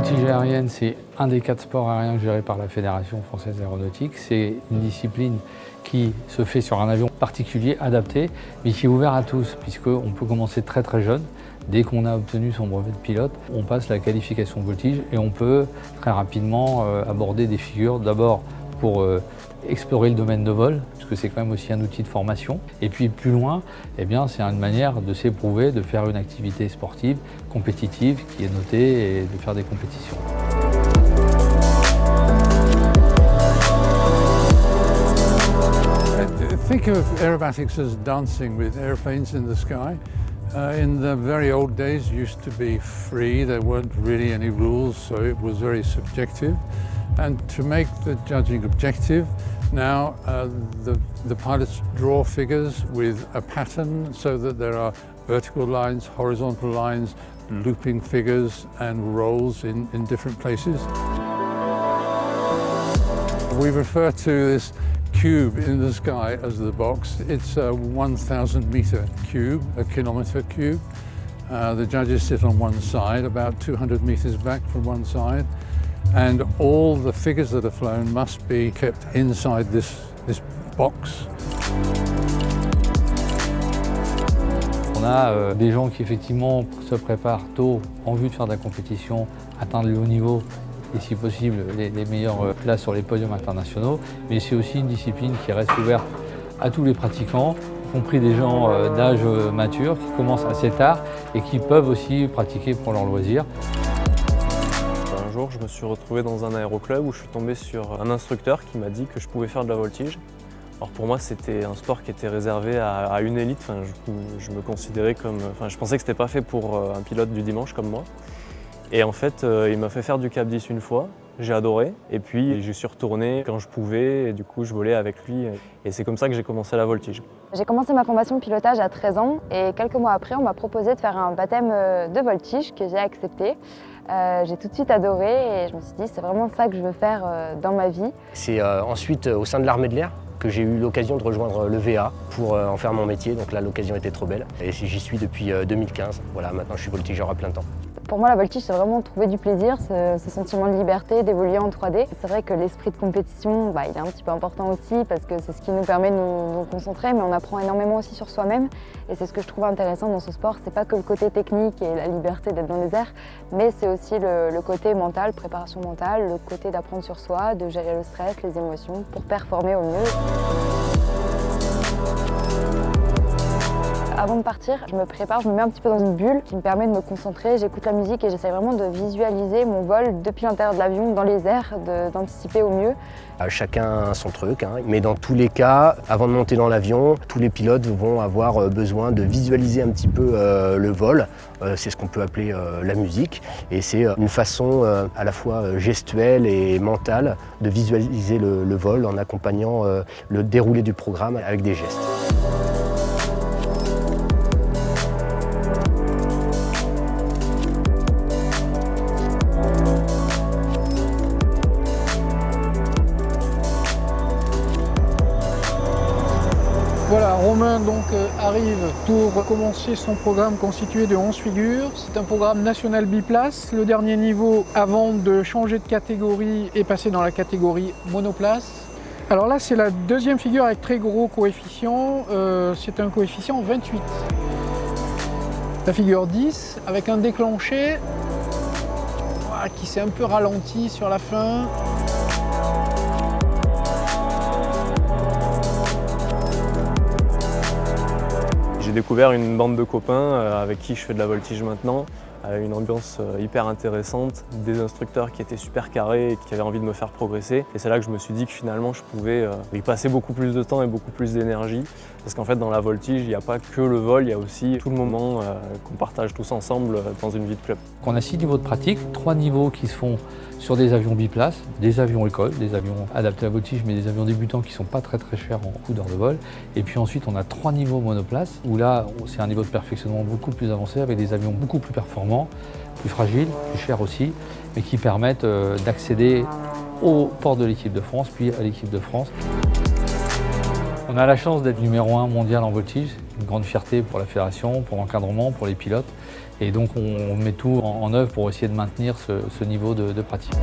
voltige aérienne, c'est un des 4 sports aériens gérés par la Fédération française d'aéronautique. C'est une discipline qui se fait sur un avion particulier, adapté, mais qui est ouvert à tous, puisqu'on peut commencer très très jeune. Dès qu'on a obtenu son brevet de pilote, on passe la qualification voltige et on peut très rapidement aborder des figures, d'abord pour explorer le domaine de vol, puisque c'est quand même aussi un outil de formation. Et puis plus loin, eh bien, c'est une manière de s'éprouver, de faire une activité sportive, compétitive, qui est notée et de faire des compétitions. Think of aerobatics as dancing with airplanes in the sky. In the very old days, it used to be free. There weren't really any rules, so it was very subjective. And to make the judging objective, now the pilots draw figures with a pattern so that there are vertical lines, horizontal lines, looping figures and rolls in different places. We refer to this cube in the sky as the box. It's a 1,000 meter cube, a kilometer cube. The judges sit on one side, about 200 meters back from one side, and all the figures that are flown must be kept inside this box. On a des gens qui effectivement se préparent tôt en vue de faire de la compétition, atteindre le haut niveau et si possible les meilleures places sur les podiums internationaux. Mais c'est aussi une discipline qui reste ouverte à tous les pratiquants, y compris des gens d'âge mature qui commencent assez tard et qui peuvent aussi pratiquer pour leur loisir. Un jour, je me suis retrouvé dans un aéroclub où je suis tombé sur un instructeur qui m'a dit que je pouvais faire de la voltige. Alors pour moi, c'était un sport qui était réservé à une élite. Enfin, je me considérais comme... Enfin, je pensais que c'était pas fait pour un pilote du dimanche comme moi. Et en fait, il m'a fait faire du Cap 10 une fois, j'ai adoré. Et puis, j'y suis retourné quand je pouvais, et du coup, je volais avec lui. Et c'est comme ça que j'ai commencé la voltige. J'ai commencé ma formation de pilotage à 13 ans, et quelques mois après, on m'a proposé de faire un baptême de voltige que j'ai accepté. J'ai tout de suite adoré, et je me suis dit, c'est vraiment ça que je veux faire dans ma vie. C'est ensuite au sein de l'armée de l'air que j'ai eu l'occasion de rejoindre le VA pour en faire mon métier. Donc là, l'occasion était trop belle. Et j'y suis depuis 2015. Voilà, maintenant je suis voltigeur à plein temps. Pour moi, la voltige, c'est vraiment trouver du plaisir, ce sentiment de liberté, d'évoluer en 3D. C'est vrai que l'esprit de compétition, il est un petit peu important aussi parce que c'est ce qui nous permet de nous concentrer, mais on apprend énormément aussi sur soi-même. Et c'est ce que je trouve intéressant dans ce sport, c'est pas que le côté technique et la liberté d'être dans les airs, mais c'est aussi le côté mental, préparation mentale, le côté d'apprendre sur soi, de gérer le stress, les émotions, pour performer au mieux. Avant de partir, je me prépare, je me mets un petit peu dans une bulle qui me permet de me concentrer. J'écoute la musique et j'essaie vraiment de visualiser mon vol depuis l'intérieur de l'avion, dans les airs, d'anticiper au mieux. Chacun son truc, mais dans tous les cas, avant de monter dans l'avion, tous les pilotes vont avoir besoin de visualiser un petit peu le vol. C'est ce qu'on peut appeler la musique. Et c'est une façon à la fois gestuelle et mentale de visualiser le vol en accompagnant le déroulé du programme avec des gestes. Voilà, Romain arrive pour commencer son programme constitué de 11 figures. C'est un programme national biplace. Le dernier niveau avant de changer de catégorie et passer dans la catégorie monoplace. Alors là, c'est la deuxième figure avec très gros coefficient. C'est un coefficient 28. La figure 10 avec un déclenché qui s'est un peu ralenti sur la fin. J'ai découvert une bande de copains avec qui je fais de la voltige maintenant, une ambiance hyper intéressante, des instructeurs qui étaient super carrés et qui avaient envie de me faire progresser. Et c'est là que je me suis dit que finalement je pouvais y passer beaucoup plus de temps et beaucoup plus d'énergie. Parce qu'en fait dans la voltige, il n'y a pas que le vol, il y a aussi tout le moment qu'on partage tous ensemble dans une vie de club. On a 6 niveaux de pratique, 3 niveaux qui se font sur des avions biplaces, des avions école, des avions adaptés à la voltige, mais des avions débutants qui ne sont pas très chers en coût d'heure de vol. Et puis ensuite on a 3 niveaux monoplace, où là c'est un niveau de perfectionnement beaucoup plus avancé avec des avions beaucoup plus performants, plus fragiles, plus chers aussi, mais qui permettent d'accéder au port de l'équipe de France, puis à l'équipe de France. On a la chance d'être numéro 1 mondial en voltige, une grande fierté pour la fédération, pour l'encadrement, pour les pilotes. Et donc on met tout en œuvre pour essayer de maintenir ce niveau de pratique.